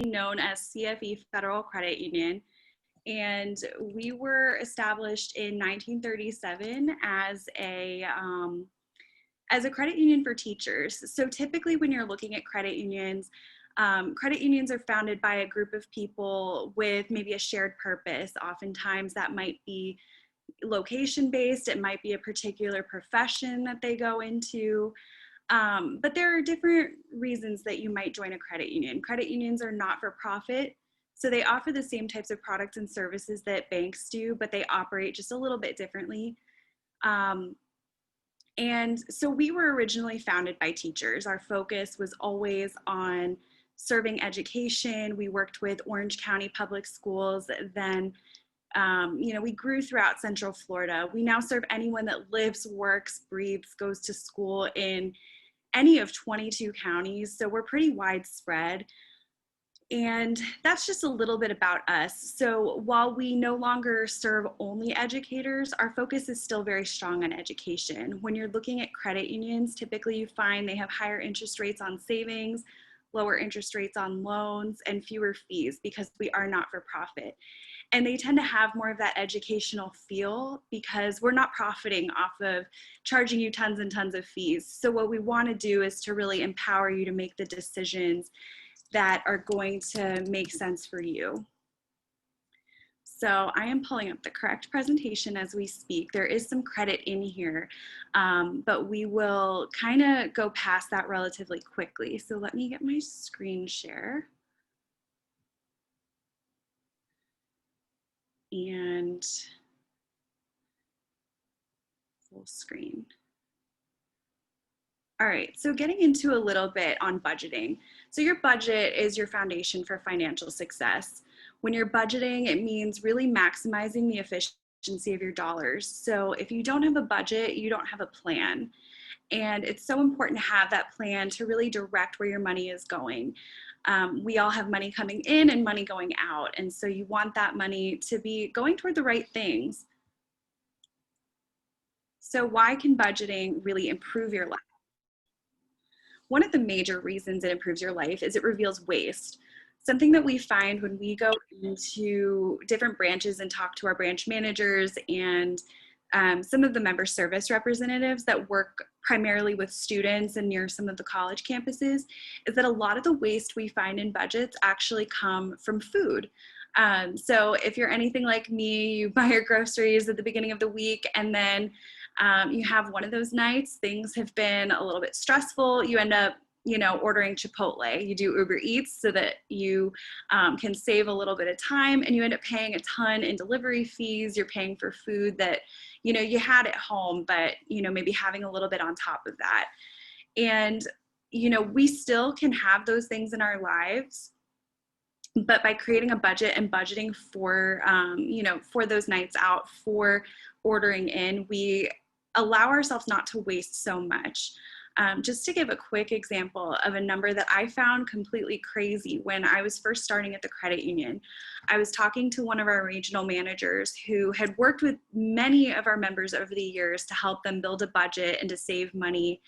known as CFE Federal Credit Union, and we were established in 1937 as a credit union for teachers. So typically when you're looking at credit unions are founded by a group of people with maybe a shared purpose. Oftentimes that might be location-based, it might be a particular profession that they go into. But there are different reasons that you might join a credit union. Credit unions are not for profit, so they offer the same types of products and services that banks do, but they operate just a little bit differently. And so we were originally founded by teachers. Our focus was always on serving education. We worked with Orange County Public Schools. Then, we grew throughout Central Florida. We now serve anyone that lives, works, breathes, goes to school in any of 22 counties. So we're pretty widespread. And that's just a little bit about us. So while we no longer serve only educators, our focus is still very strong on education. When you're looking at credit unions, typically you find they have higher interest rates on savings, lower interest rates on loans, and fewer fees because we are not for profit. And they tend to have more of that educational feel because we're not profiting off of charging you tons and tons of fees. So what we want to do is to really empower you to make the decisions that are going to make sense for you. So I am pulling up the correct presentation as we speak. There is some credit in here, but we will kind of go past that relatively quickly. So let me get my screen share. And full screen. All right, so getting into a little bit on budgeting. So your budget is your foundation for financial success. When you're budgeting, it means really maximizing the efficiency of your dollars. So if you don't have a budget, you don't have a plan. And it's so important to have that plan to really direct where your money is going. We all have money coming in and money going out. And so you want that money to be going toward the right things. So why can budgeting really improve your life? One of the major reasons it improves your life is it reveals waste. Something that we find when we go into different branches and talk to our branch managers and some of the member service representatives that work primarily with students and near some of the college campuses, is that a lot of the waste we find in budgets actually come from food. So if you're anything like me, you buy your groceries at the beginning of the week and then you have one of those nights, things have been a little bit stressful, you end up ordering Chipotle. You do Uber Eats so that you can save a little bit of time, and you end up paying a ton in delivery fees. You're paying for food that you had at home, but maybe having a little bit on top of that. And we still can have those things in our lives, but by creating a budget and budgeting for for those nights out, for ordering in, we allow ourselves not to waste so much. Just to give a quick example of a number that I found completely crazy when I was first starting at the credit union. I was talking to one of our regional managers who had worked with many of our members over the years to help them build a budget and to save money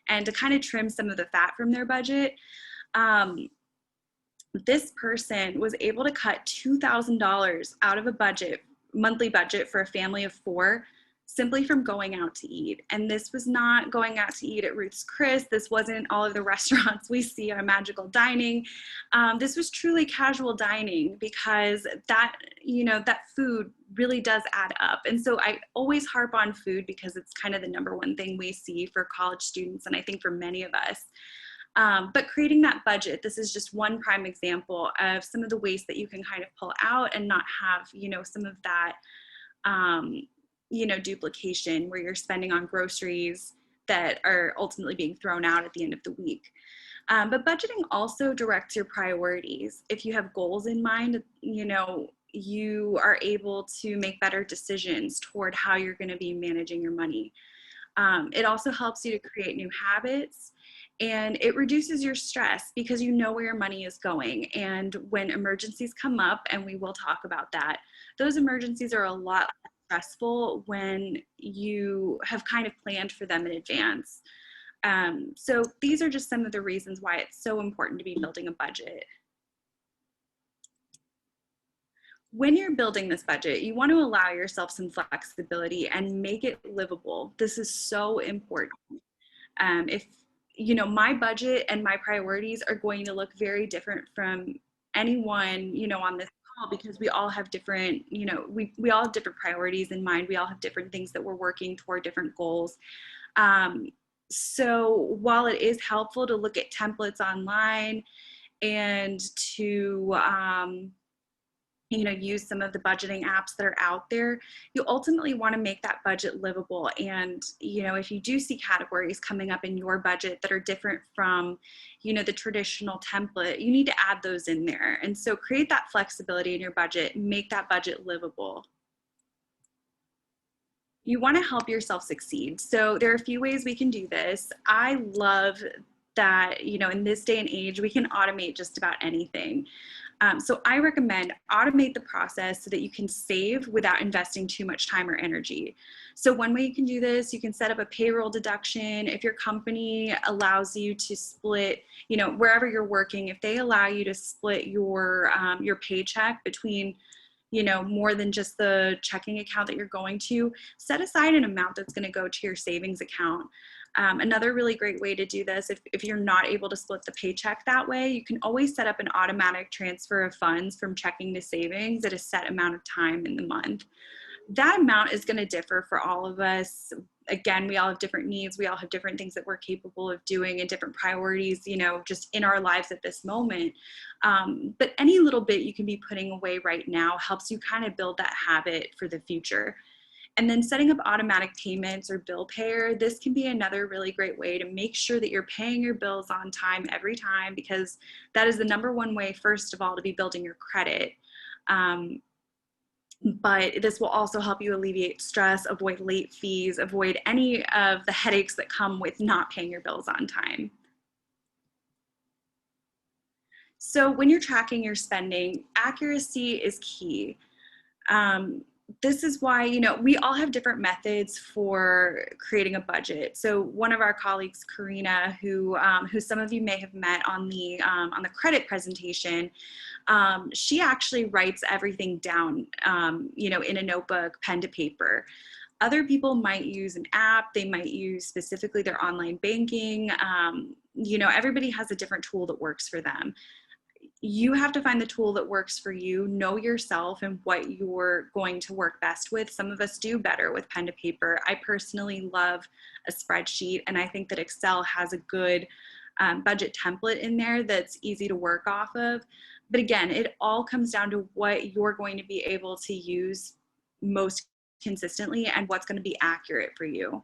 and to kind of trim some of the fat from their budget. This person was able to cut $2,000 out of a budget, monthly budget for a family of 4, simply from going out to eat. And this was not going out to eat at Ruth's Chris. This wasn't all of the restaurants we see on Magical Dining. This was truly casual dining, because that, that food really does add up. And so I always harp on food because it's kind of the number one thing we see for college students, and I think for many of us. But creating that budget, this is just one prime example of some of the waste that you can kind of pull out and not have, some of that, duplication where you're spending on groceries that are ultimately being thrown out at the end of the week. But budgeting also directs your priorities. If you have goals in mind, you are able to make better decisions toward how you're going to be managing your money. It also helps you to create new habits, and it reduces your stress because you know where your money is going. And when emergencies come up, and we will talk about that, those emergencies are a lot stressful when you have kind of planned for them in advance. So these are just some of the reasons why it's so important to be building a budget. When you're building this budget, you want to allow yourself some flexibility and make it livable. This is so important. If my budget and my priorities are going to look very different from anyone on this call, because we all have different we all have different priorities in mind. We all have different things that we're working toward, different goals. So while it is helpful to look at templates online and to use some of the budgeting apps that are out there, you ultimately want to make that budget livable. And if you do see categories coming up in your budget that are different from the traditional template, you need to add those in there. And so create that flexibility in your budget, make that budget livable. You want to help yourself succeed. So there are a few ways we can do this. I love that in this day and age we can automate just about anything. So I recommend automate the process so that you can save without investing too much time or energy. So one way you can do this, you can set up a payroll deduction. If your company allows you to split, wherever you're working, if they allow you to split your paycheck between more than just the checking account that you're going to, set aside an amount that's going to go to your savings account. Another really great way to do this, if you're not able to split the paycheck that way, you can always set up an automatic transfer of funds from checking to savings at a set amount of time in the month. That amount is going to differ for all of us. Again, we all have different needs. We all have different things that we're capable of doing and different priorities, just in our lives at this moment. But any little bit you can be putting away right now helps you kind of build that habit for the future. And then setting up automatic payments or bill payer, this can be another really great way to make sure that you're paying your bills on time every time, because that is the number one way, first of all, to be building your credit. But this will also help you alleviate stress, avoid late fees, avoid any of the headaches that come with not paying your bills on time. So when you're tracking your spending, accuracy is key. This is why, we all have different methods for creating a budget. So one of our colleagues, Karina, who some of you may have met on the credit presentation, she actually writes everything down, in a notebook, pen to paper. Other people might use an app. They might use specifically their online banking. Everybody has a different tool that works for them. You have to find the tool that works for you, know yourself and what you're going to work best with. Some of us do better with pen to paper. I personally love a spreadsheet, and I think that Excel has a good budget template in there that's easy to work off of. But again, it all comes down to what you're going to be able to use most consistently and what's going to be accurate for you.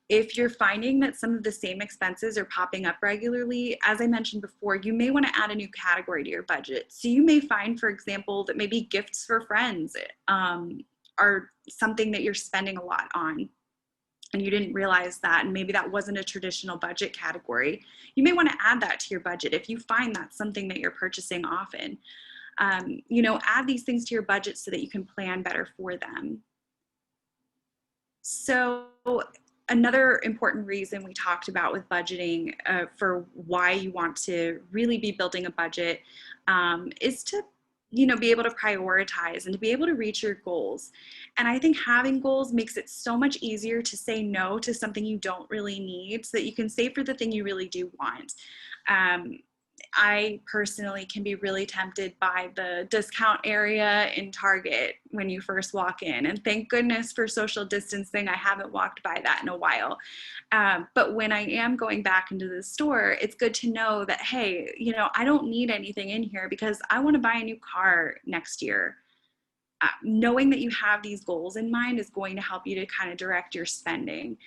If you're finding that some of the same expenses are popping up regularly, as I mentioned before, you may want to add a new category to your budget. So you may find, for example, that maybe gifts for friends are something that you're spending a lot on, and you didn't realize that, and maybe that wasn't a traditional budget category. You may want to add that to your budget if you find that's something that you're purchasing often. Add these things to your budget so that you can plan better for them. So another important reason we talked about with budgeting for why you want to really be building a budget is to be able to prioritize and to be able to reach your goals. And I think having goals makes it so much easier to say no to something you don't really need so that you can save for the thing you really do want. I personally can be really tempted by the discount area in Target when you first walk in. And thank goodness for social distancing, I haven't walked by that in a while. But when I am going back into the store, it's good to know that, hey, I don't need anything in here because I want to buy a new car next year. Knowing that you have these goals in mind is going to help you to kind of direct your spending.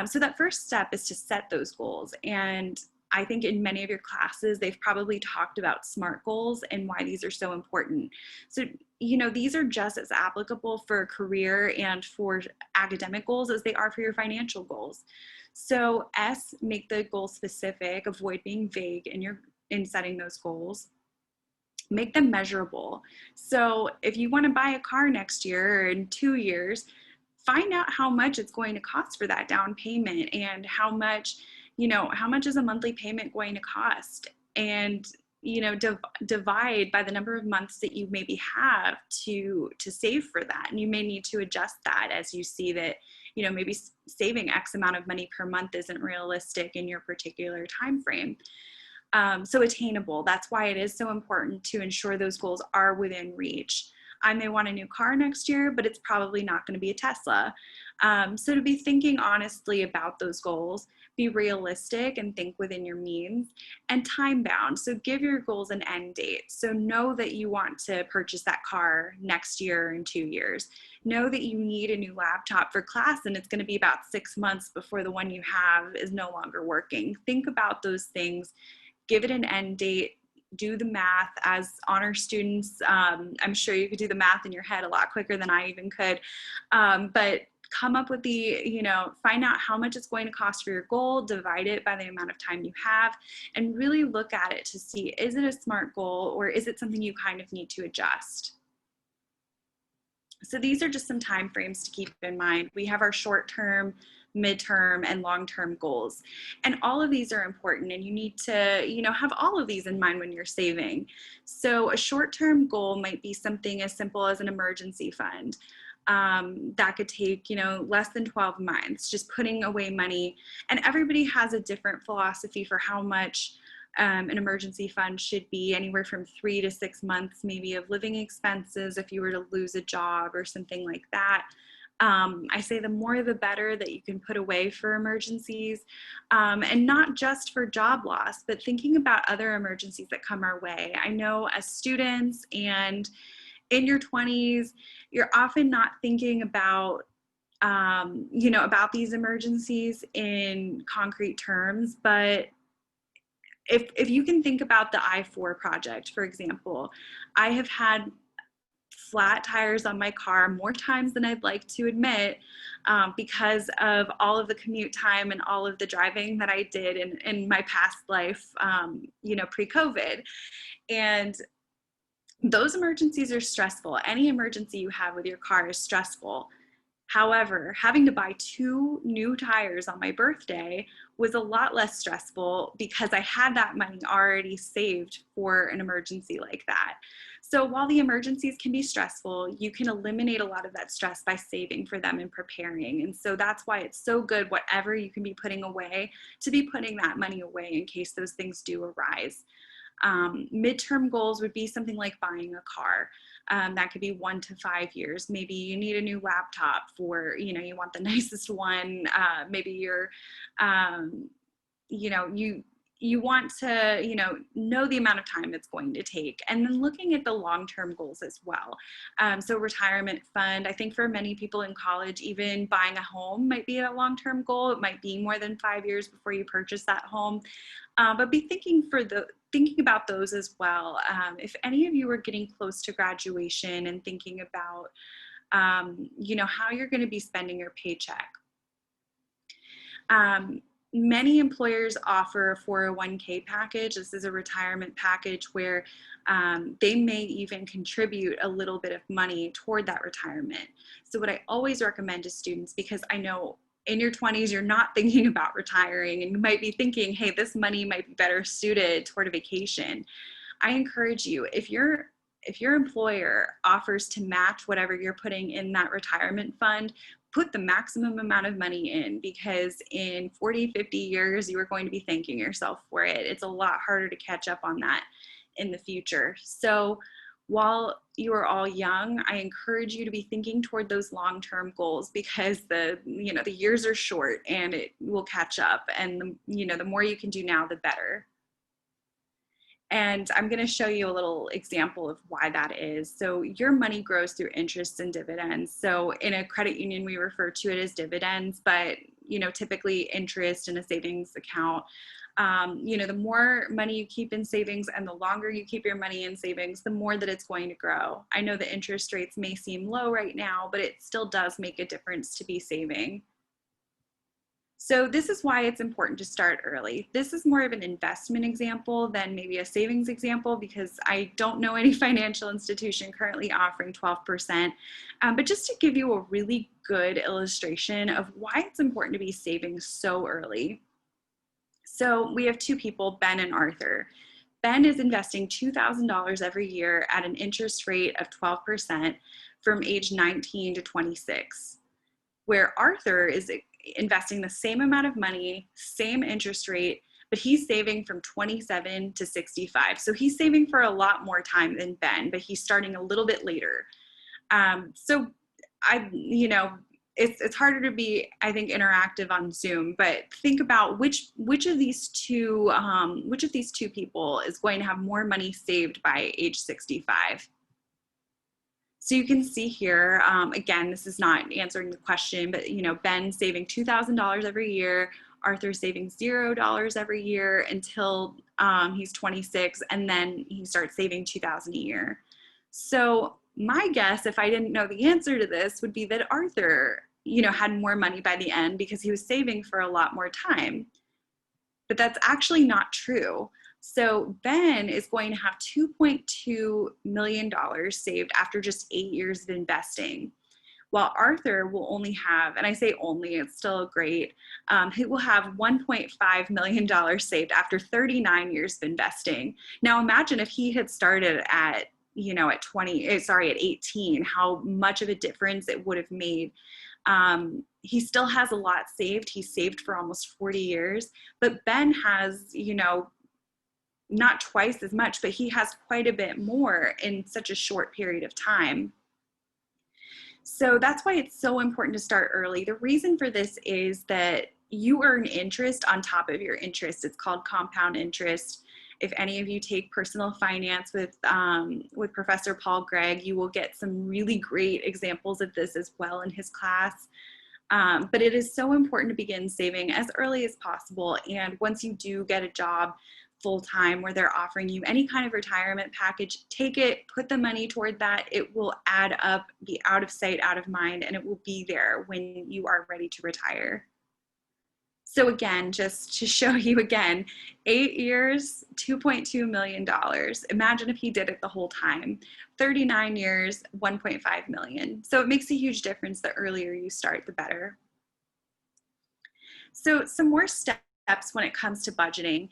So that first step is to set those goals. And I think in many of your classes, they've probably talked about SMART goals and why these are so important. So, these are just as applicable for career and for academic goals as they are for your financial goals. So S, make the goal specific, avoid being vague in setting those goals. Make them measurable. So if you want to buy a car next year or in 2 years, find out how much it's going to cost for that down payment and how much is a monthly payment going to cost? And divide by the number of months that you maybe have to save for that. And you may need to adjust that as you see that, maybe saving X amount of money per month isn't realistic in your particular time frame. So attainable. That's why it is so important to ensure those goals are within reach. I may want a new car next year, but it's probably not going to be a Tesla. So to be thinking honestly about those goals, be realistic and think within your means, and time bound. So give your goals an end date. So know that you want to purchase that car next year or in 2 years. Know that you need a new laptop for class and it's going to be about 6 months before the one you have is no longer working. Think about those things. Give it an end date. Do the math. As honor students, I'm sure you could do the math in your head a lot quicker than I even could. But come up with find out how much it's going to cost for your goal, divide it by the amount of time you have, and really look at it to see, is it a SMART goal or is it something you kind of need to adjust? So these are just some time frames to keep in mind. We have our short-term, midterm, and long-term goals. And all of these are important, and you need to, have all of these in mind when you're saving. So a short-term goal might be something as simple as an emergency fund. That could take, less than 12 months, just putting away money. And everybody has a different philosophy for how much an emergency fund should be, anywhere from 3 to 6 months, maybe, of living expenses if you were to lose a job or something like that. I say the more the better that you can put away for emergencies, and not just for job loss, but thinking about other emergencies that come our way. I know as students and in your 20s, you're often not thinking about, about these emergencies in concrete terms, but if you can think about the I-4 project, for example, I have had flat tires on my car more times than I'd like to admit, because of all of the commute time and all of the driving that I did in my past life, pre-COVID. And those emergencies are stressful. Any emergency you have with your car is stressful. However, having to buy 2 new tires on my birthday was a lot less stressful because I had that money already saved for an emergency like that. So while the emergencies can be stressful, you can eliminate a lot of that stress by saving for them and preparing. And so that's why it's so good, whatever you can be putting away, to be putting that money away in case those things do arise. Midterm goals would be something like buying a car. That could be 1 to 5 years. Maybe you need a new laptop for, you want the nicest one. Maybe you're, you want to, know the amount of time it's going to take. And then looking at the long-term goals as well. So retirement fund, I think for many people in college, even buying a home might be a long-term goal. It might be more than 5 years before you purchase that home. But be thinking about those as well. If any of you are getting close to graduation and thinking about, how you're going to be spending your paycheck. Many employers offer a 401k package. This is a retirement package where they may even contribute a little bit of money toward that retirement. So what I always recommend to students, because I know in your 20s, you're not thinking about retiring and you might be thinking, hey, this money might be better suited toward a vacation. I encourage you, if your employer offers to match whatever you're putting in that retirement fund, put the maximum amount of money in, because in 40, 50 years, you are going to be thanking yourself for it. It's a lot harder to catch up on that in the future. So while you are all young, I encourage you to be thinking toward those long-term goals, because the years are short and it will catch up. And the more you can do now, the better. And I'm going to show you a little example of why that is. So your money grows through interest and dividends. So in a credit union, we refer to it as dividends, but typically interest in a savings account. The more money you keep in savings and the longer you keep your money in savings, the more that it's going to grow. I know the interest rates may seem low right now, but it still does make a difference to be saving. So this is why it's important to start early. This is more of an investment example than maybe a savings example, because I don't know any financial institution currently offering 12%. But just to give you a really good illustration of why it's important to be saving so early. So we have 2 people, Ben and Arthur. Ben is investing $2,000 every year at an interest rate of 12% from age 19 to 26, where Arthur is investing the same amount of money, same interest rate, but he's saving from 27 to 65. So he's saving for a lot more time than Ben, but he's starting a little bit later. So it's harder to be, I think, interactive on Zoom, but think about which of these two people is going to have more money saved by age 65. So you can see here, again, this is not answering the question, but Ben saving $2,000 every year, Arthur saving $0 every year until he's 26, and then he starts saving $2,000 a year. So my guess, if I didn't know the answer to this, would be that Arthur, had more money by the end because he was saving for a lot more time. But that's actually not true. So Ben is going to have $2.2 million saved after just 8 years of investing, while Arthur will only have, and I say only, it's still great, he will have $1.5 million saved after 39 years of investing. Now imagine if he had started at 18, how much of a difference it would have made. He still has a lot saved. He's saved for almost 40 years, but Ben has, not twice as much, but he has quite a bit more in such a short period of time. So that's why it's so important to start early. The reason for this is that you earn interest on top of your interest. It's called compound interest. If any of you take personal finance with Professor Paul Gregg, you will get some really great examples of this as well in his class. But it is so important to begin saving as early as possible. And once you do get a job full-time where they're offering you any kind of retirement package, take it, put the money toward that. It will add up, be out of sight, out of mind, and it will be there when you are ready to retire. So again, just to show you again, 8 years, $2.2 million. Imagine if he did it the whole time. 39 years, $1.5 million. So it makes a huge difference. The earlier you start, the better. So some more steps when it comes to budgeting.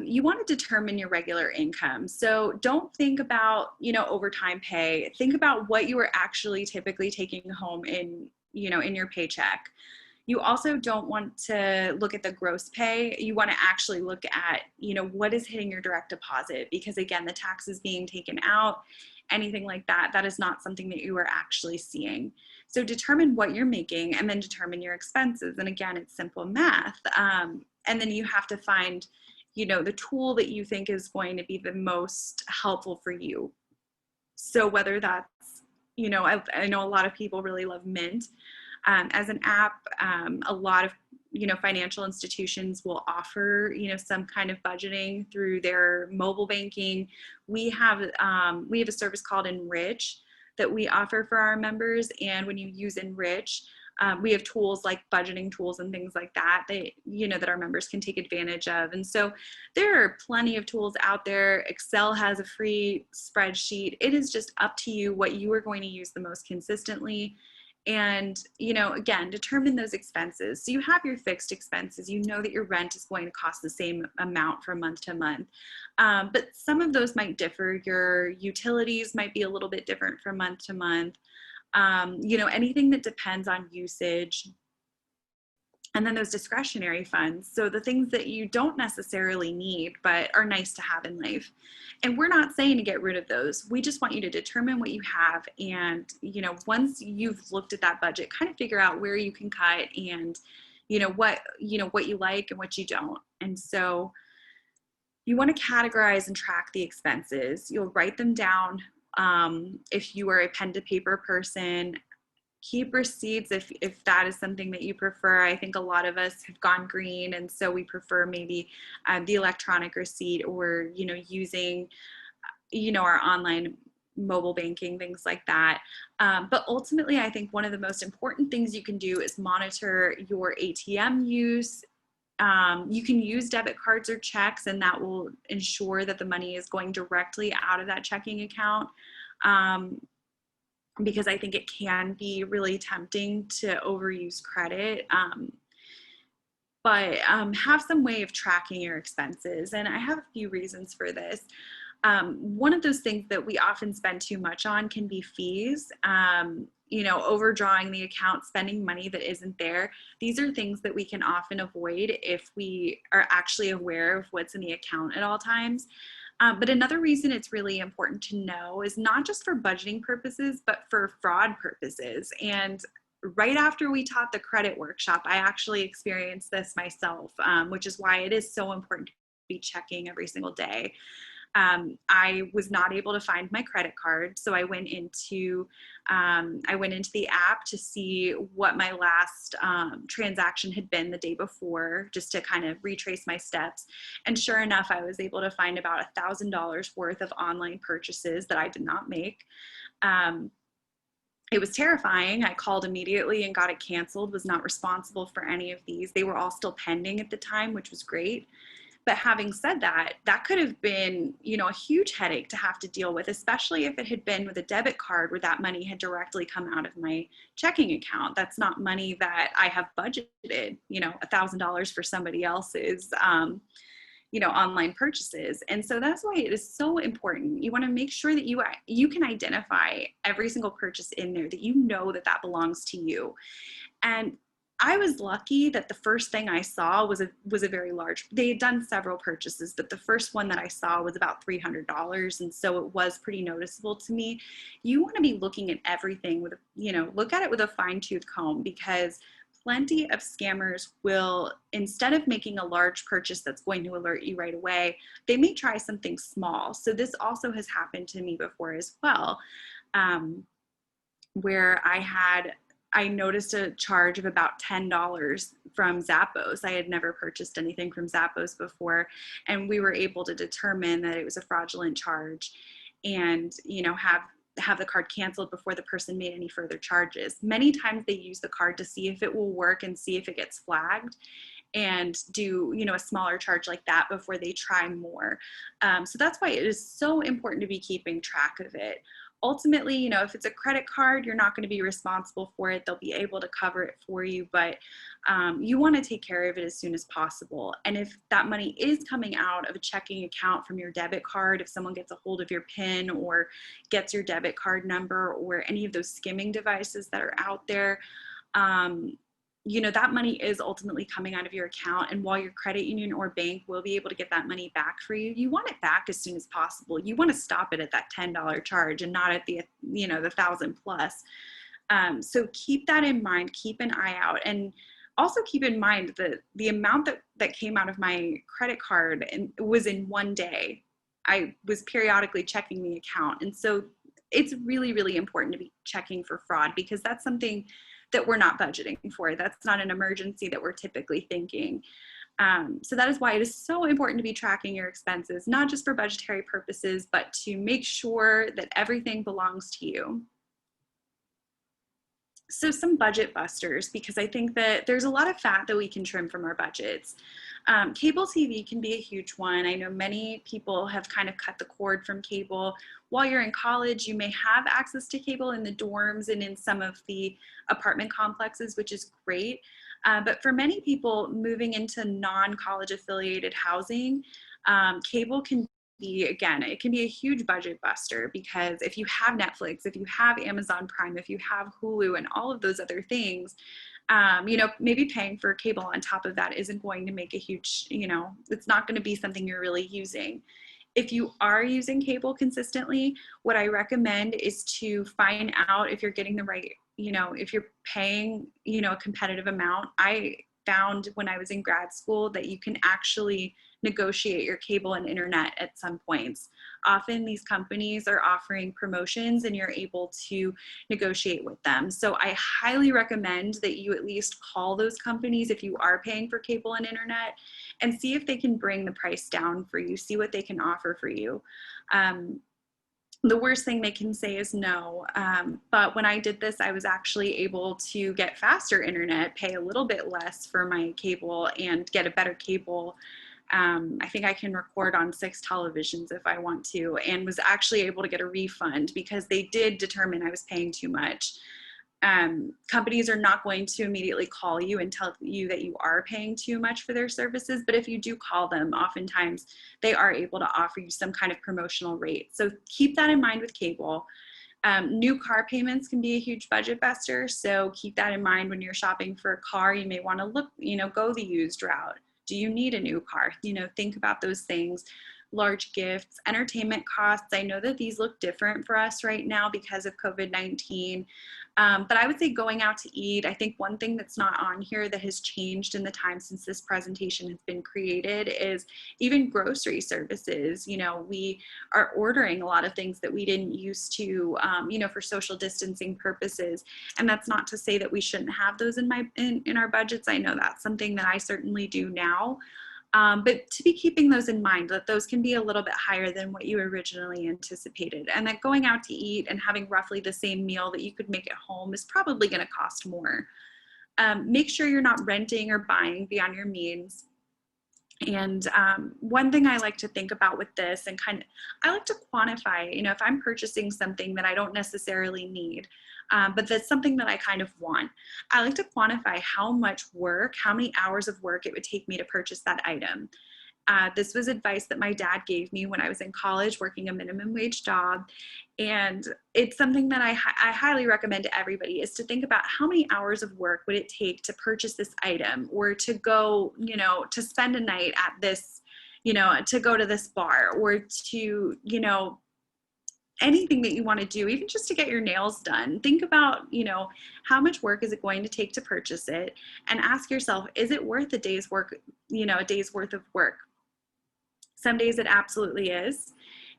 You want to determine your regular income. So don't think about, overtime pay. Think about what you are actually typically taking home in your paycheck. You also don't want to look at the gross pay. You want to actually look at, what is hitting your direct deposit, because again, the taxes being taken out, anything like that, that is not something that you are actually seeing. So determine what you're making and then determine your expenses. And again, it's simple math. And then you have to find, the tool that you think is going to be the most helpful for you. So whether that's, I know a lot of people really love Mint as an app. A lot of, financial institutions will offer, some kind of budgeting through their mobile banking. We have a service called Enrich that we offer for our members. And when you use Enrich, we have tools like budgeting tools and things like that, that our members can take advantage of. And so there are plenty of tools out there. Excel has a free spreadsheet. It is just up to you what you are going to use the most consistently. And, again, determine those expenses. So you have your fixed expenses. You know that your rent is going to cost the same amount from month to month. But some of those might differ. Your utilities might be a little bit different from month to month. Anything that depends on usage. And then those discretionary funds. So the things that you don't necessarily need, but are nice to have in life. And we're not saying to get rid of those. We just want you to determine what you have. And, once you've looked at that budget, kind of figure out where you can cut and, what you like and what you don't. And so you want to categorize and track the expenses. You'll write them down. If you are a pen to paper person, keep receipts if that is something that you prefer. I think a lot of us have gone green, and so we prefer maybe the electronic receipt or, using, our online mobile banking, things like that. But ultimately, I think one of the most important things you can do is monitor your ATM use. You can use debit cards or checks, and that will ensure that the money is going directly out of that checking account. Because I think it can be really tempting to overuse credit. but have some way of tracking your expenses. And I have a few reasons for this. One of those things that we often spend too much on can be fees. Overdrawing the account, spending money that isn't there. These are things that we can often avoid if we are actually aware of what's in the account at all times. But another reason it's really important to know is not just for budgeting purposes, but for fraud purposes. And right after we taught the credit workshop, I actually experienced this myself, which is why it is so important to be checking every single day. I was not able to find my credit card, so I went into the app to see what my last transaction had been the day before, just to kind of retrace my steps. And sure enough, I was able to find about $1,000 worth of online purchases that I did not make. It was terrifying. I called immediately and got it canceled, was not responsible for any of these. They were all still pending at the time, which was great. But having said that, that could have been, a huge headache to have to deal with, especially if it had been with a debit card where that money had directly come out of my checking account. That's not money that I have budgeted, $1,000 for somebody else's, online purchases. And so that's why it is so important. You want to make sure that you can identify every single purchase in there, that that belongs to you. And I was lucky that the first thing I saw was a very large, they had done several purchases, but the first one that I saw was about $300. And so it was pretty noticeable to me. You want to be looking at everything with, look at it with a fine-tooth comb, because plenty of scammers will, instead of making a large purchase that's going to alert you right away, they may try something small. So this also has happened to me before as well, where I noticed a charge of about $10 from Zappos. I had never purchased anything from Zappos before, and we were able to determine that it was a fraudulent charge and, have the card canceled before the person made any further charges. Many times they use the card to see if it will work and see if it gets flagged, and do, a smaller charge like that before they try more. So that's why it is so important to be keeping track of it. Ultimately, if it's a credit card, you're not going to be responsible for it. They'll be able to cover it for you, but you want to take care of it as soon as possible. And if that money is coming out of a checking account from your debit card, if someone gets a hold of your PIN or gets your debit card number or any of those skimming devices that are out there, that money is ultimately coming out of your account. And while your credit union or bank will be able to get that money back for you, you want it back as soon as possible. You want to stop it at that $10 charge and not at the, the 1,000 plus. So keep that in mind, keep an eye out. And also keep in mind that the amount that came out of my credit card and was in one day. I was periodically checking the account. And so it's really, really important to be checking for fraud, because that's something that we're not budgeting for. That's not an emergency that we're typically thinking. So that is why it is so important to be tracking your expenses, not just for budgetary purposes, but to make sure that everything belongs to you. So some budget busters, because I think that there's a lot of fat that we can trim from our budgets. Cable TV can be a huge one. I know many people have kind of cut the cord from cable. While you're in college, you may have access to cable in the dorms and in some of the apartment complexes, which is great. But for many people moving into non-college affiliated housing, cable can be, again, it can be a huge budget buster, because if you have Netflix, if you have Amazon Prime, if you have Hulu and all of those other things, maybe paying for cable on top of that isn't going to make a huge, it's not going to be something you're really using. If you are using cable consistently, what I recommend is to find out if you're getting the right, if you're paying, a competitive amount. I found when I was in grad school that you can actually negotiate your cable and internet at some points. Often these companies are offering promotions and you're able to negotiate with them. So I highly recommend that you at least call those companies if you are paying for cable and internet, and see if they can bring the price down for you, see what they can offer for you. The worst thing they can say is no. But when I did this, I was actually able to get faster internet, pay a little bit less for my cable, and get a better cable. I think I can record on 6 televisions if I want to, and was actually able to get a refund because they did determine I was paying too much. Companies are not going to immediately call you and tell you that you are paying too much for their services, but if you do call them, oftentimes they are able to offer you some kind of promotional rate. So keep that in mind with cable. New car payments can be a huge budget buster, so keep that in mind when you're shopping for a car. You may want to look, go the used route. Do you need a new car? Think about those things. Large gifts, entertainment costs. I know that these look different for us right now because of COVID-19. But I would say going out to eat, I think one thing that's not on here that has changed in the time since this presentation has been created is even grocery services. We are ordering a lot of things that we didn't used to, for social distancing purposes. And that's not to say that we shouldn't have those in our budgets. I know that's something that I certainly do now. But to be keeping those in mind, that those can be a little bit higher than what you originally anticipated, and that going out to eat and having roughly the same meal that you could make at home is probably going to cost more. Make sure you're not renting or buying beyond your means. And one thing I like to think about with this, and I like to quantify, if I'm purchasing something that I don't necessarily need, but that's something that I kind of want, I like to quantify how much work, how many hours of work it would take me to purchase that item. This was advice that my dad gave me when I was in college working a minimum wage job. And it's something that I highly recommend to everybody, is to think about how many hours of work would it take to purchase this item, or to go, to spend a night at this, to go to this bar, or to, anything that you want to do, even just to get your nails done. Think about, how much work is it going to take to purchase it, and ask yourself, is it worth a day's work, a day's worth of work? Some days it absolutely is,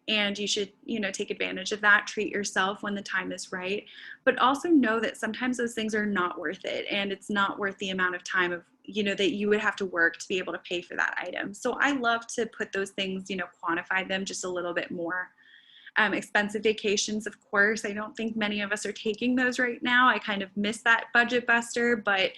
and you should, take advantage of that, treat yourself when the time is right, but also know that sometimes those things are not worth it, and it's not worth the amount of time of, that you would have to work to be able to pay for that item. So I love to put those things, quantify them just a little bit more. Expensive vacations, of course. I don't think many of us are taking those right now. I kind of miss that budget buster, but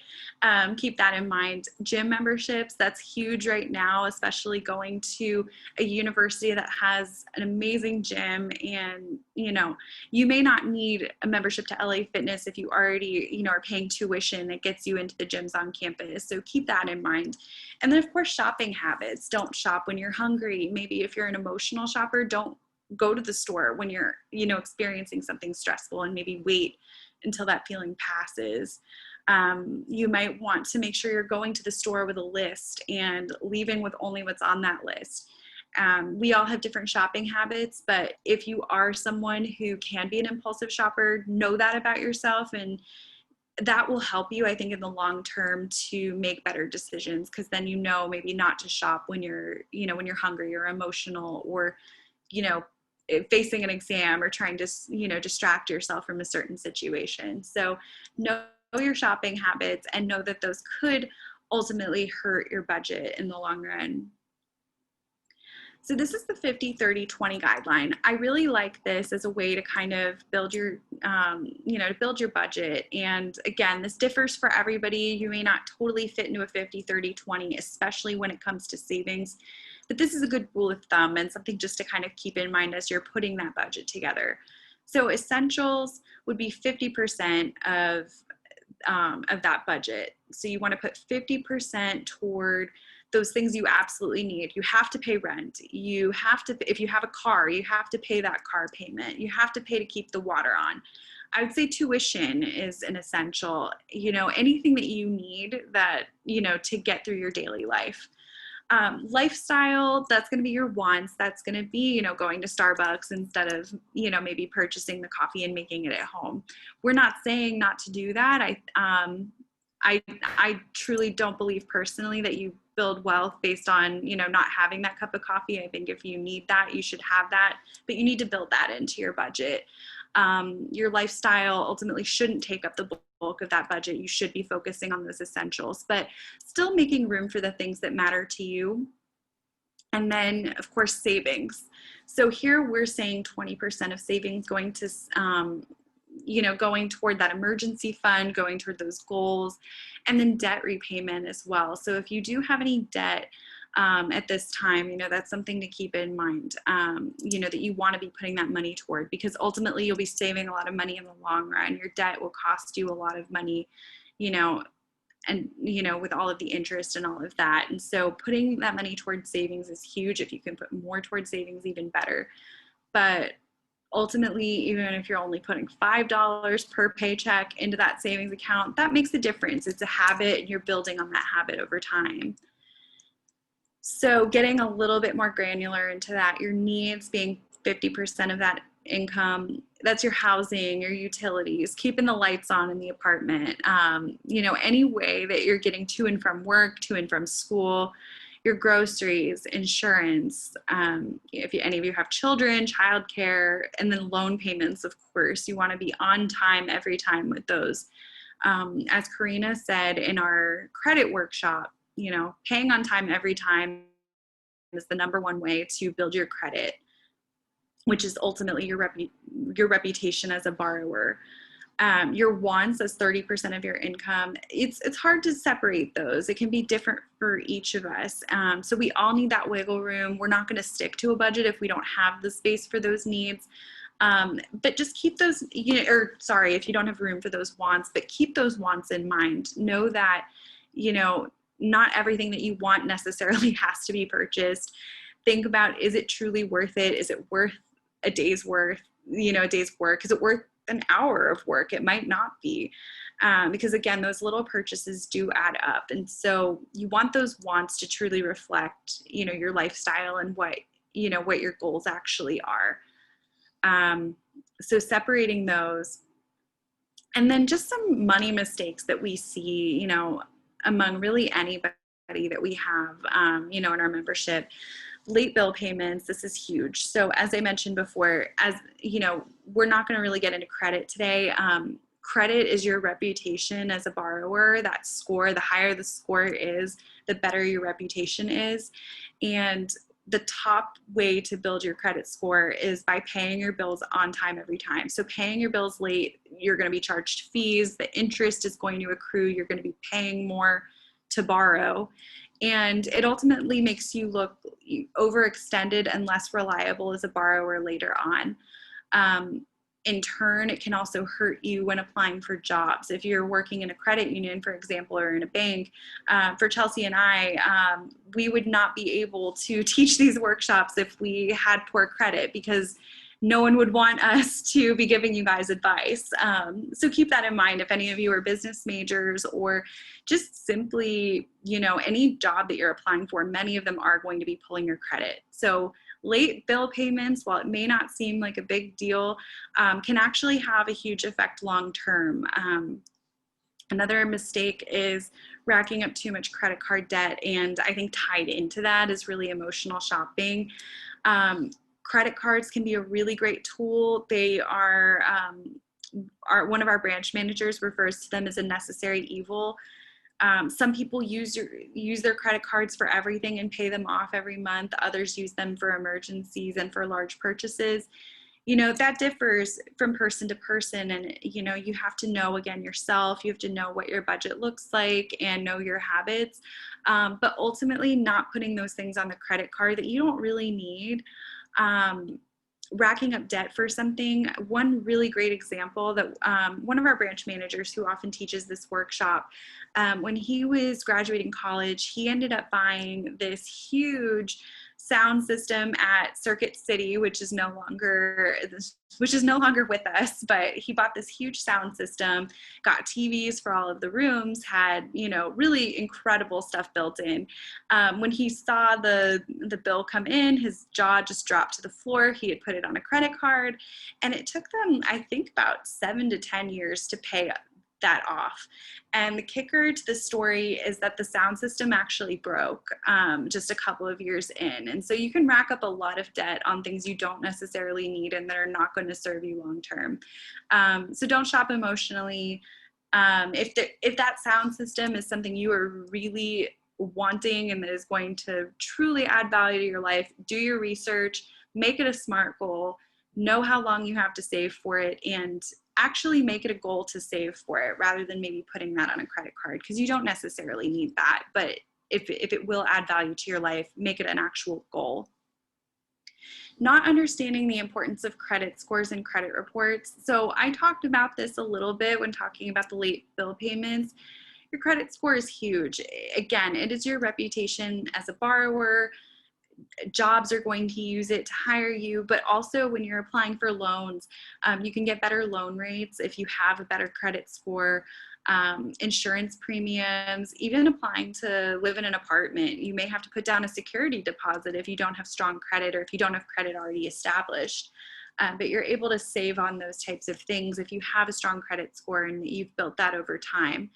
keep that in mind. Gym memberships, that's huge right now, especially going to a university that has an amazing gym. And, you may not need a membership to LA Fitness if you already, are paying tuition that gets you into the gyms on campus. So keep that in mind. And then, of course, shopping habits. Don't shop when you're hungry. Maybe if you're an emotional shopper, don't go to the store when you're, experiencing something stressful, and maybe wait until that feeling passes. You might want to make sure you're going to the store with a list and leaving with only what's on that list. We all have different shopping habits, but if you are someone who can be an impulsive shopper, know that about yourself, and that will help you, I think, in the long term to make better decisions, because then maybe not to shop when you're, when you're hungry or emotional, or, facing an exam, or trying to, distract yourself from a certain situation. So know your shopping habits, and know that those could ultimately hurt your budget in the long run. So this is the 50-30-20 guideline. I really like this as a way to kind of build your, to build your budget. And again, this differs for everybody. You may not totally fit into a 50-30-20, especially when it comes to savings. But this is a good rule of thumb, and something just to kind of keep in mind as you're putting that budget together. So essentials would be 50% of that budget. So you want to put 50% toward those things you absolutely need. You have to pay rent. You have to, if you have a car, you have to pay that car payment. You have to pay to keep the water on. I would say tuition is an essential, anything that you need that, to get through your daily life. Lifestyle, that's going to be your wants. That's going to be, going to Starbucks instead of, maybe purchasing the coffee and making it at home. We're not saying not to do that. I truly don't believe personally that you build wealth based on, not having that cup of coffee. I think if you need that, you should have that, but you need to build that into your budget. Your lifestyle ultimately shouldn't take up the bulk of that budget. You should be focusing on those essentials, but still making room for the things that matter to you. And then, of course, savings. So here we're saying 20% of savings going to, going toward that emergency fund, going toward those goals, and then debt repayment as well. So if you do have any debt, at this time. That's something to keep in mind, that you want to be putting that money toward, because ultimately you'll be saving a lot of money in the long run. Your debt will cost you a lot of money, and with all of the interest and all of that. And so putting that money towards savings is huge. If you can put more towards savings, even better. But ultimately, even if you're only putting $5 per paycheck into that savings account, that makes a difference. It's a habit, and you're building on that habit over time. So getting a little bit more granular into that, your needs being 50% of that income, that's your housing, your utilities, keeping the lights on in the apartment, any way that you're getting to and from work, to and from school, your groceries, insurance, if any of you have children, childcare, and then loan payments, of course. You want to be on time every time with those. As Karina said in our credit workshop, paying on time every time is the number one way to build your credit, which is ultimately your reputation as a borrower. Your wants as 30% of your income, it's hard to separate those. It can be different for each of us. So we all need that wiggle room. We're not going to stick to a budget if we don't have the space for those needs. But just keep those, if you don't have room for those wants, but keep those wants in mind. Know that, not everything that you want necessarily has to be purchased. Think about, is it truly worth it? Is it worth a day's work? Is it worth an hour of work? It might not be, because again, those little purchases do add up. And so you want those wants to truly reflect, your lifestyle and what your goals actually are. So separating those, and then just some money mistakes that we see, among really anybody that we have, in our membership. Late bill payments, this is huge. So as I mentioned before, we're not going to really get into credit today. Credit is your reputation as a borrower. That score, the higher the score is, the better your reputation is. And the top way to build your credit score is by paying your bills on time every time. So paying your bills late, you're going to be charged fees. The interest is going to accrue. You're going to be paying more to borrow. And it ultimately makes you look overextended and less reliable as a borrower later on. In turn, it can also hurt you when applying for jobs. If you're working in a credit union, for example, or in a bank, for Chelsea and I, we would not be able to teach these workshops if we had poor credit, because no one would want us to be giving you guys advice. So keep that in mind. If any of you are business majors, or just simply, any job that you're applying for, many of them are going to be pulling your credit. So late bill payments, while it may not seem like a big deal, can actually have a huge effect long term. Another mistake is racking up too much credit card debt, and I think tied into that is really emotional shopping. Credit cards can be a really great tool. They are one of our branch managers refers to them as a necessary evil. Some people use their credit cards for everything and pay them off every month. Others use them for emergencies and for large purchases. That differs from person to person, and you have to know, again, yourself. You have to know what your budget looks like and know your habits, but ultimately not putting those things on the credit card that you don't really need. Racking up debt for something. One really great example that one of our branch managers who often teaches this workshop, when he was graduating college, he ended up buying this huge sound system at Circuit City, which is no longer with us, but he bought this huge sound system, got TVs for all of the rooms, had, really incredible stuff built in. When he saw the bill come in, his jaw just dropped to the floor. He had put it on a credit card, and it took them, I think, about 7 to 10 years to pay that off. And the kicker to the story is that the sound system actually broke just a couple of years in. And so you can rack up a lot of debt on things you don't necessarily need and that are not going to serve you long term. So don't shop emotionally. If that sound system is something you are really wanting and that is going to truly add value to your life, do your research, make it a SMART goal, know how long you have to save for it, and actually make it a goal to save for it rather than maybe putting that on a credit card, because you don't necessarily need that. But if it will add value to your life, make it an actual goal. Not understanding the importance of credit scores and credit reports. So I talked about this a little bit when talking about the late bill payments. Your credit score is huge. Again, it is your reputation as a borrower. Jobs are going to use it to hire you, but also when you're applying for loans, you can get better loan rates if you have a better credit score. Insurance premiums, even applying to live in an apartment, you may have to put down a security deposit if you don't have strong credit or if you don't have credit already established. But you're able to save on those types of things if you have a strong credit score and you've built that over time.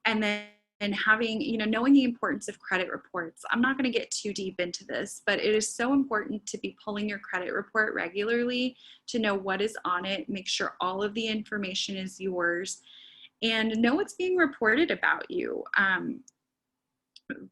And then having, knowing the importance of credit reports. I'm not going to get too deep into this, but it is so important to be pulling your credit report regularly to know what is on it, make sure all of the information is yours, and know what's being reported about you.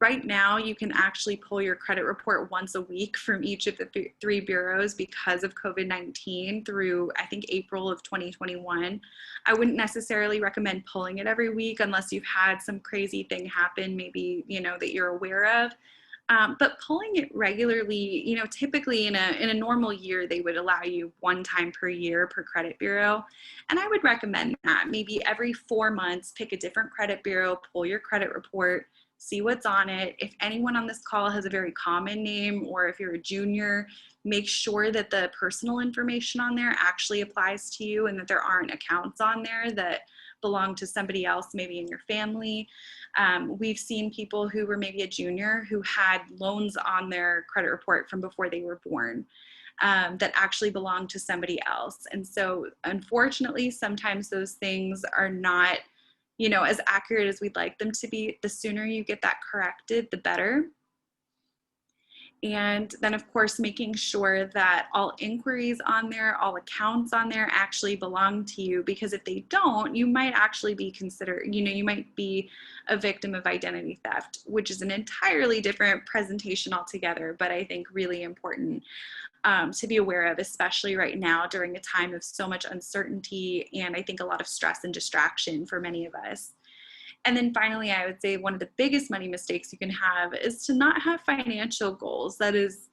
Right now, you can actually pull your credit report once a week from each of the three bureaus because of COVID-19 through, I think, April of 2021. I wouldn't necessarily recommend pulling it every week unless you've had some crazy thing happen, maybe, that you're aware of. But pulling it regularly, typically in a normal year, they would allow you one time per year per credit bureau. And I would recommend that. Maybe every 4 months, pick a different credit bureau, pull your credit report, see what's on it. If anyone on this call has a very common name, or if you're a junior, make sure that the personal information on there actually applies to you and that there aren't accounts on there that belong to somebody else, maybe in your family. We've seen people who were maybe a junior who had loans on their credit report from before they were born that actually belonged to somebody else. And so unfortunately, sometimes those things are not as accurate as we'd like them to be. The sooner you get that corrected, the better. And then, of course, making sure that all inquiries on there, all accounts on there actually belong to you, because if they don't, you might actually be considered, you might be a victim of identity theft, which is an entirely different presentation altogether, but I think really important to be aware of, especially right now during a time of so much uncertainty and I think a lot of stress and distraction for many of us. And then finally, I would say one of the biggest money mistakes you can have is to not have financial goals. That is,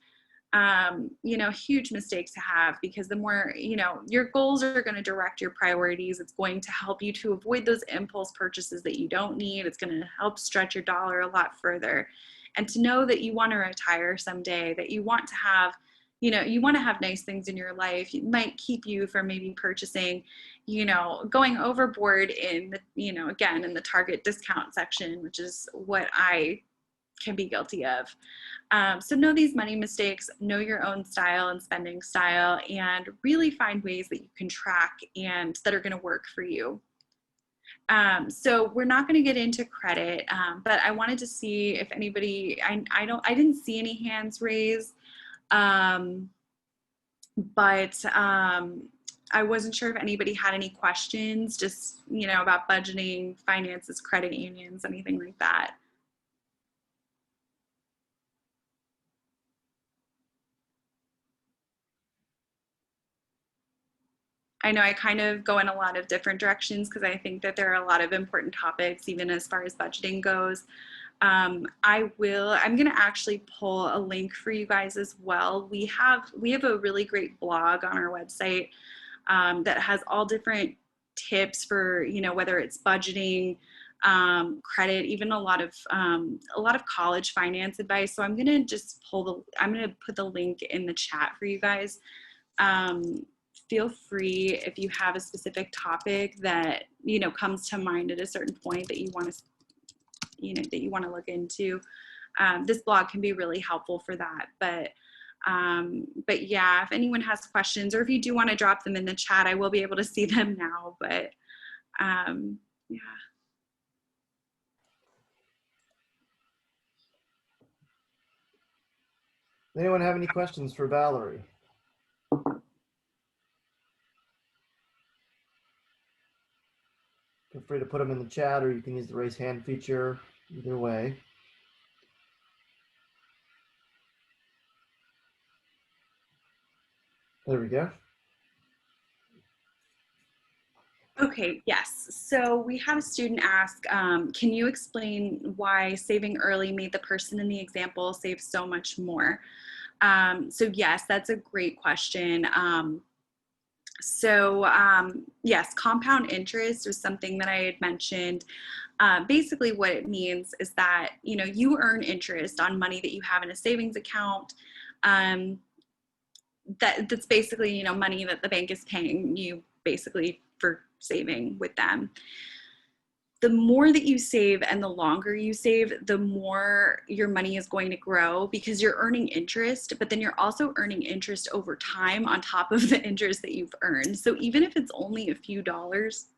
huge mistake to have, because the more, your goals are going to direct your priorities. It's going to help you to avoid those impulse purchases that you don't need. It's going to help stretch your dollar a lot further. And to know that you want to retire someday, that you want to have you want to have nice things in your life. It might keep you from maybe purchasing, going overboard in the, again, in the Target discount section, which is what I can be guilty of. So know these money mistakes, know your own style and spending style, and really find ways that you can track and that are going to work for you. So we're not going to get into credit, but I wanted to see if anybody, I didn't see any hands raised. But I wasn't sure if anybody had any questions, just, about budgeting, finances, credit unions, anything like that. I know I kind of go in a lot of different directions because I think that there are a lot of important topics, even as far as budgeting goes. I'm going to actually pull a link for you guys as well. We have a really great blog on our website that has all different tips for, whether it's budgeting, credit, even a lot of college finance advice. So I'm going to just I'm going to put the link in the chat for you guys. Feel free, if you have a specific topic that, comes to mind at a certain point that you want to look into. This blog can be really helpful for that. But yeah, if anyone has questions, or if you do want to drop them in the chat, I will be able to see them now. But yeah. Anyone have any questions for Valerie? Feel free to put them in the chat, or you can use the raise hand feature, either way. There we go. Okay, yes. So we had a student ask, can you explain why saving early made the person in the example save so much more? So yes, that's a great question. Yes, compound interest was something that I had mentioned. Basically, what it means is that you earn interest on money that you have in a savings account. Um, that's basically money that the bank is paying you basically for saving with them. The more that you save and the longer you save, the more your money is going to grow because you're earning interest, but then you're also earning interest over time on top of the interest that you've earned. So even if it's only a few dollars,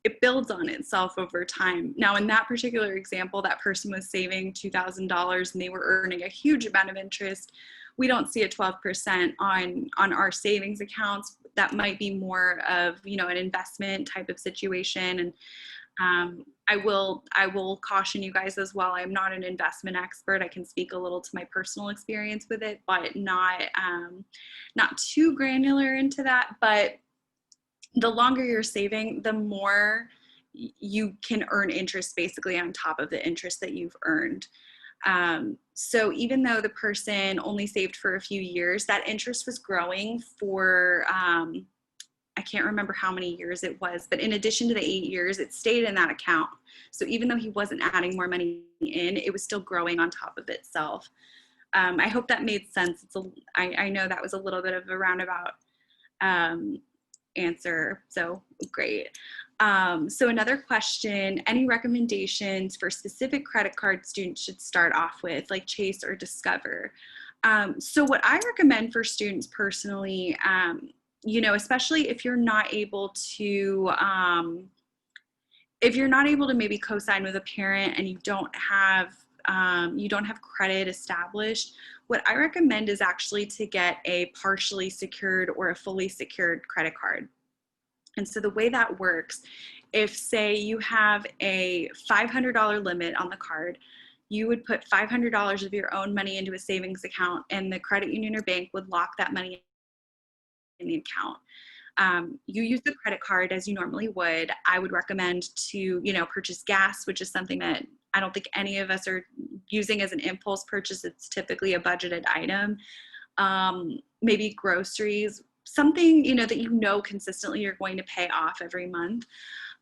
it builds on itself over time. Now, in that particular example, that person was saving $2,000 and they were earning a huge amount of interest. We don't see a 12% on our savings accounts. That might be more of an investment type of situation. And I will caution you guys as well. I'm not an investment expert. I can speak a little to my personal experience with it, but not too granular into that. But the longer you're saving, the more you can earn interest basically on top of the interest that you've earned. So even though the person only saved for a few years, that interest was growing for I can't remember how many years it was, but in addition to the 8 years, it stayed in that account. So even though he wasn't adding more money in, it was still growing on top of itself. I hope that made sense. I know that was a little bit of a roundabout um, answer, so great. So another question, any recommendations for specific credit card students should start off with, like Chase or Discover? So what I recommend for students personally, especially if you're not able to, maybe co-sign with a parent and you don't have credit established, what I recommend is actually to get a partially secured or a fully secured credit card. And so the way that works, if say you have a $500 limit on the card, you would put $500 of your own money into a savings account and the credit union or bank would lock that money in the account. You use the credit card as you normally would. I would recommend to, purchase gas, which is something that I don't think any of us are using as an impulse purchase. It's typically a budgeted item. Maybe groceries, something, that consistently you're going to pay off every month.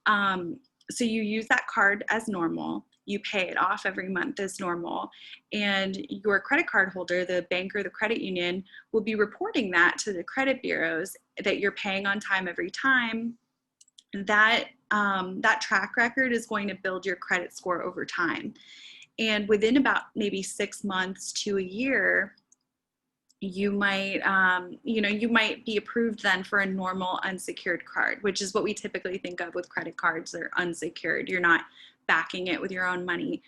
So you use that card as normal. You pay it off every month as normal. And your credit card holder, the bank or the credit union, will be reporting that to the credit bureaus that you're paying on time every time. That track record is going to build your credit score over time. And within about maybe 6 months to a year, you might be approved then for a normal unsecured card, which is what we typically think of with credit cards. They're unsecured. You're not backing it with your own money.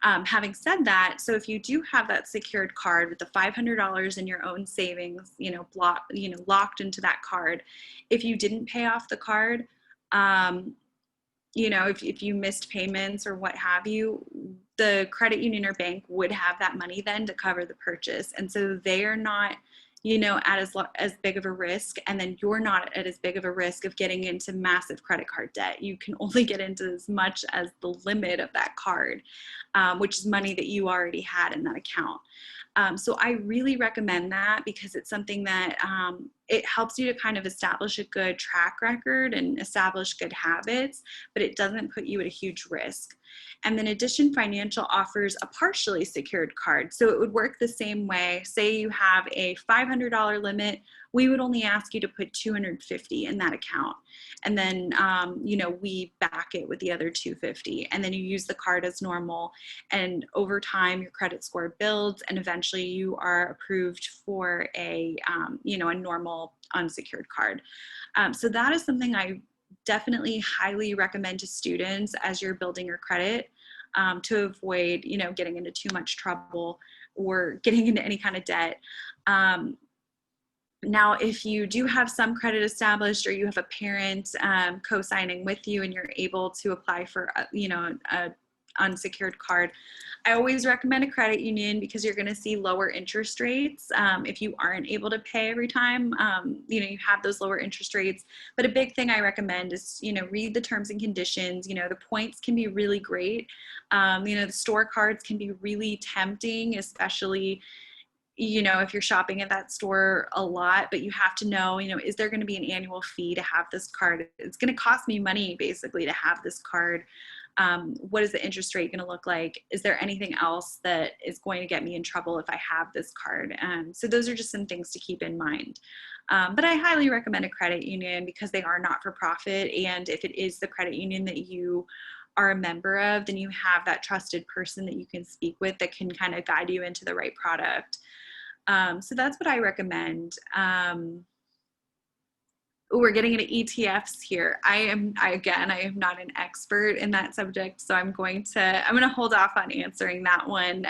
Having said that, so if you do have that secured card with the $500 in your own savings, locked into that card, if you didn't pay off the card, if you missed payments or what have you, the credit union or bank would have that money then to cover the purchase. And so they are not, at as big of a risk. And then you're not at as big of a risk of getting into massive credit card debt. You can only get into as much as the limit of that card, which is money that you already had in that account. So I really recommend that because it's something that it helps you to kind of establish a good track record and establish good habits, but it doesn't put you at a huge risk. And then Addition Financial offers a partially secured card. So it would work the same way. Say you have a $500 limit, we would only ask you to put $250 in that account. And then, we back it with the other $250. And then you use the card as normal. And over time, your credit score builds and eventually you are approved for a normal unsecured card. So that is something I definitely highly recommend to students as you're building your credit, to avoid, getting into too much trouble or getting into any kind of debt. Now, if you do have some credit established or you have a parent co-signing with you and you're able to apply for, a unsecured card. I always recommend a credit union because you're going to see lower interest rates if you aren't able to pay every time. You have those lower interest rates. But a big thing I recommend is, read the terms and conditions. The points can be really great. The store cards can be really tempting, especially if you're shopping at that store a lot, but you have to know, is there going to be an annual fee to have this card? It's going to cost me money basically to have this card. What is the interest rate going to look like? Is there anything else that is going to get me in trouble if I have this card? So those are just some things to keep in mind. But I highly recommend a credit union because they are not for profit. And if it is the credit union that you are a member of, then you have that trusted person that you can speak with that can kind of guide you into the right product. So that's what I recommend. We're getting into ETFs here. I am not an expert in that subject, so I'm going to hold off on answering that one.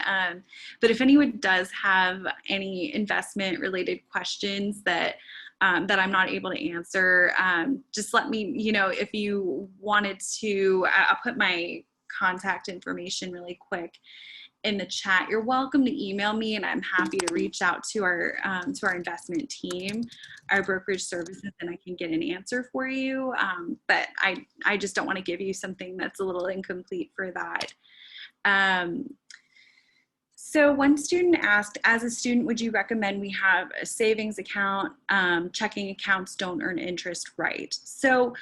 But if anyone does have any investment related questions that I'm not able to answer, just let me, if you wanted to, I'll put my contact information really quick in the chat. You're welcome to email me, and I'm happy to reach out to our investment team, our brokerage services, and I can get an answer for you. But I just don't want to give you something that's a little incomplete for that. So one student asked, as a student, would you recommend we have a savings account? Checking accounts don't earn interest, right? So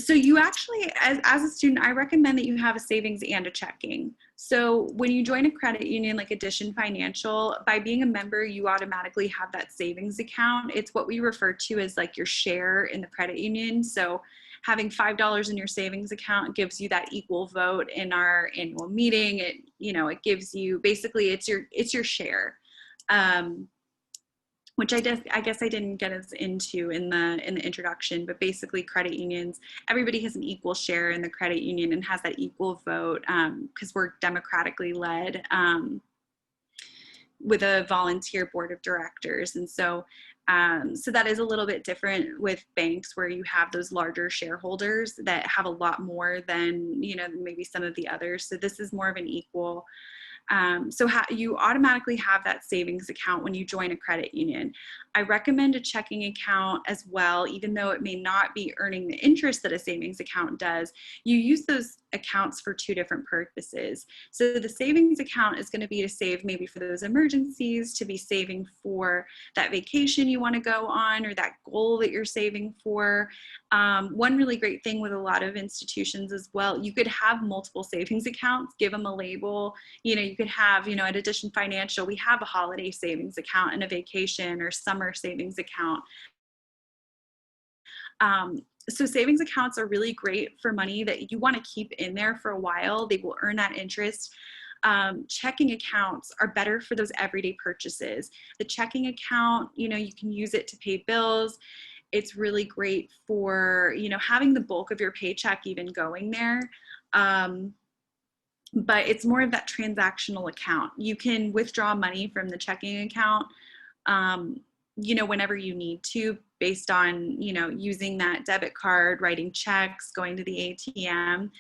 you actually, as a student, I recommend that you have a savings and a checking. So when you join a credit union like Addition Financial, by being a member, you automatically have that savings account. It's what we refer to as like your share in the credit union. So having $5 in your savings account gives you that equal vote in our annual meeting. It gives you, basically it's your share. Which I guess I didn't get us into in the introduction, but basically credit unions, everybody has an equal share in the credit union and has that equal vote because we're democratically led with a volunteer board of directors. And so that is a little bit different with banks where you have those larger shareholders that have a lot more than, maybe some of the others. So this is more of an equal. You automatically have that savings account when you join a credit union. I recommend a checking account as well, even though it may not be earning the interest that a savings account does. You use those accounts for two different purposes. So the savings account is going to be to save maybe for those emergencies, to be saving for that vacation you want to go on or that goal that you're saving for. One really great thing with a lot of institutions as well, you could have multiple savings accounts, give them a label. You could have, at Addition Financial, we have a holiday savings account and a vacation or summer savings account. So savings accounts are really great for money that you want to keep in there for a while. They will earn that interest. Checking accounts are better for those everyday purchases. The checking account, you can use it to pay bills. It's really great for, having the bulk of your paycheck even going there. But it's more of that transactional account. You can withdraw money from the checking account, whenever you need to, based on, using that debit card, writing checks, going to the ATM.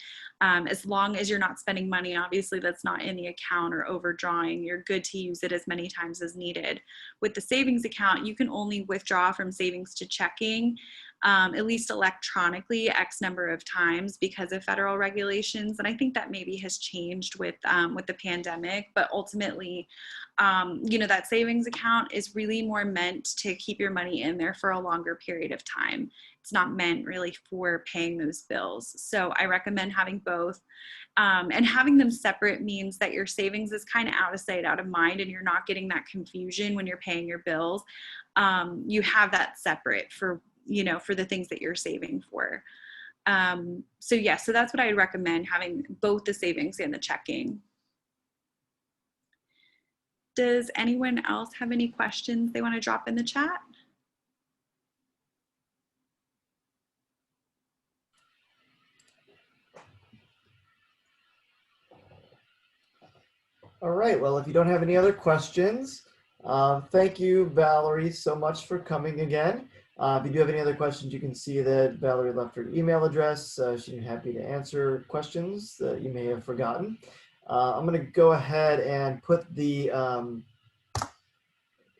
As long as you're not spending money, obviously, that's not in the account or overdrawing, you're good to use it as many times as needed. With the savings account, you can only withdraw from savings to checking, at least electronically, X number of times because of federal regulations. And I think that maybe has changed with the pandemic, but ultimately, that savings account is really more meant to keep your money in there for a longer period of time. It's not meant really for paying those bills. So I recommend having both. And having them separate means that your savings is kind of out of sight, out of mind, and you're not getting that confusion when you're paying your bills. You have that separate for the things that you're saving for. So that's what I recommend, having both the savings and the checking. Does anyone else have any questions they want to drop in the chat? All right, well, if you don't have any other questions, thank you, Valerie, so much for coming again. If you do have any other questions, you can see that Valerie left her email address. She'd be happy to answer questions that you may have forgotten. I'm going to go ahead and put the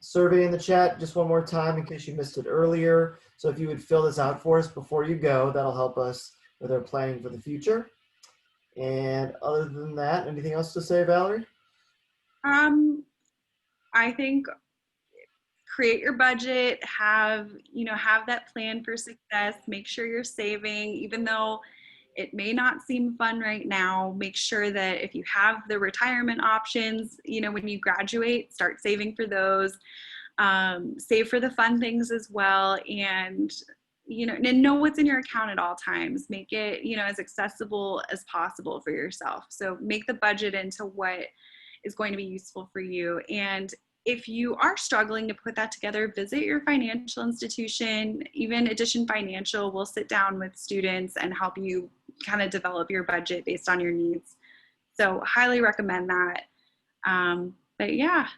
survey in the chat just one more time in case you missed it earlier. So if you would fill this out for us before you go, that'll help us with our planning for the future. And other than that, anything else to say, Valerie? I think create your budget, have that plan for success, make sure you're saving, even though it may not seem fun right now. Make sure that if you have the retirement options, when you graduate, start saving for those. Save for the fun things as well, and know what's in your account at all times. Make it as accessible as possible for yourself. So make the budget into what is going to be useful for you. And if you are struggling to put that together, visit your financial institution. Even Addition Financial will sit down with students and help you kind of develop your budget based on your needs. So highly recommend that. But yeah.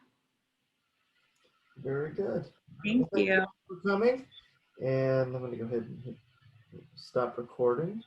Very good. Thank Well, thank you you. for coming. And I'm going to go ahead and hit stop recording.